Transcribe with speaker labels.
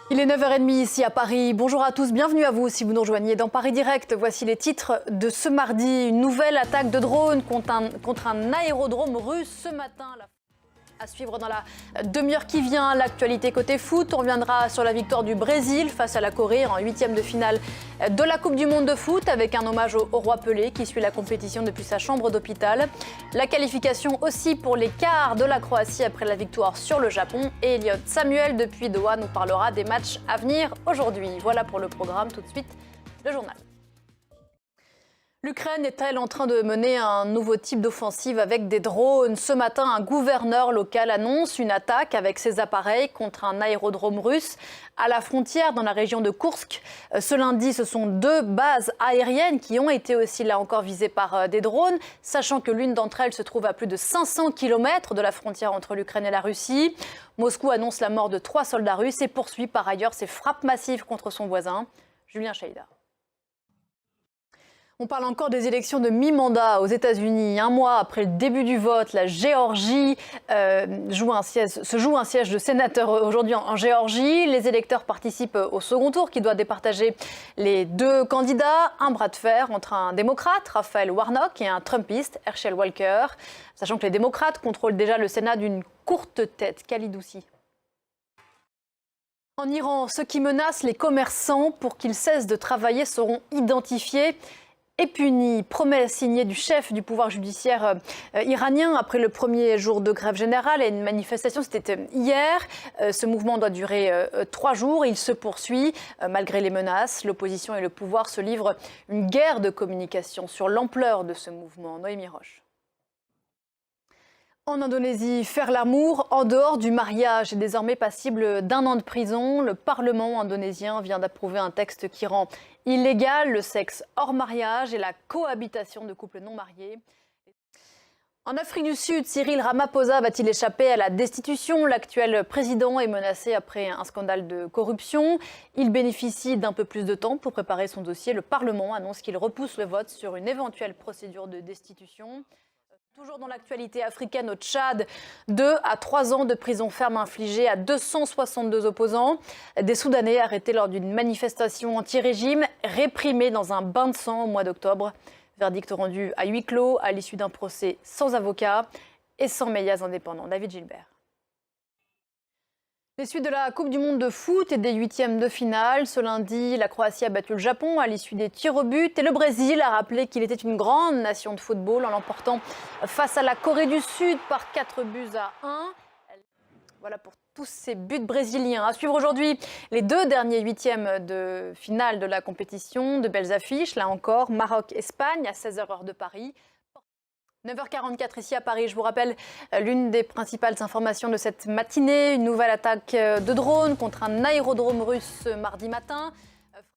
Speaker 1: Il est 9h30 ici à Paris. Bonjour à tous, bienvenue à vous si vous nous rejoignez dans Paris Direct. Voici les titres de ce mardi. Une nouvelle attaque de drone contre un aérodrome russe ce matin. À suivre dans la demi-heure qui vient, l'actualité côté foot. On reviendra sur la victoire du Brésil face à la Corée en huitième de finale de la Coupe du Monde de foot avec un hommage au roi Pelé qui suit la compétition depuis sa chambre d'hôpital. La qualification aussi pour les quarts de la Croatie après la victoire sur le Japon. Et Elliot Samuel depuis Doha nous parlera des matchs à venir aujourd'hui. Voilà pour le programme. Tout de suite, le journal. L'Ukraine est-elle en train de mener un nouveau type d'offensive avec des drones? Ce matin, un gouverneur local annonce une attaque avec ses appareils contre un aérodrome russe à la frontière dans la région de Koursk. Ce lundi, ce sont deux bases aériennes qui ont été aussi là encore visées par des drones, sachant que l'une d'entre elles se trouve à plus de 500 km de la frontière entre l'Ukraine et la Russie. Moscou annonce la mort de 3 soldats russes et poursuit par ailleurs ses frappes massives contre son voisin. Julien Chaïda. On parle encore des élections de mi-mandat aux États-Unis. Un mois après le début du vote, la Géorgie se joue un siège de sénateur aujourd'hui en Géorgie. Les électeurs participent au second tour qui doit départager les deux candidats. Un bras de fer entre un démocrate, Raphaël Warnock, et un trumpiste, Herschel Walker. Sachant que les démocrates contrôlent déjà le Sénat d'une courte tête. Khalid Houssi. En Iran, ceux qui menacent les commerçants pour qu'ils cessent de travailler seront identifiés et punis. Promesse signée du chef du pouvoir judiciaire iranien après le premier jour de grève générale et une manifestation, c'était hier. Ce mouvement doit durer 3 jours. Il se poursuit malgré les menaces. L'opposition et le pouvoir se livrent une guerre de communication sur l'ampleur de ce mouvement. Noémie Roche. En Indonésie, faire l'amour en dehors du mariage est désormais passible d'1 an de prison. Le Parlement indonésien vient d'approuver un texte qui rend illégal le sexe hors mariage et la cohabitation de couples non mariés. En Afrique du Sud, Cyril Ramaphosa va-t-il échapper à la destitution? L'actuel président est menacé après un scandale de corruption. Il bénéficie d'un peu plus de temps pour préparer son dossier. Le Parlement annonce qu'il repousse le vote sur une éventuelle procédure de destitution. Toujours dans l'actualité africaine, au Tchad, 2 à 3 ans de prison ferme infligée à 262 opposants. Des Soudanais arrêtés lors d'une manifestation anti-régime, réprimés dans un bain de sang au mois d'octobre. Verdict rendu à huis clos à l'issue d'un procès sans avocat et sans médias indépendants. David Gilbert. Les suites de la Coupe du Monde de foot et des huitièmes de finale. Ce lundi, la Croatie a battu le Japon à l'issue des tirs au but. Et le Brésil a rappelé qu'il était une grande nation de football en l'emportant face à la Corée du Sud par 4-1. Voilà pour tous ces buts brésiliens. À suivre aujourd'hui les 2 derniers huitièmes de finale de la compétition. De belles affiches, là encore, Maroc-Espagne à 16h heure de Paris. 9h44 ici à Paris. Je vous rappelle l'une des principales informations de cette matinée. Une nouvelle attaque de drone contre un aérodrome russe mardi matin.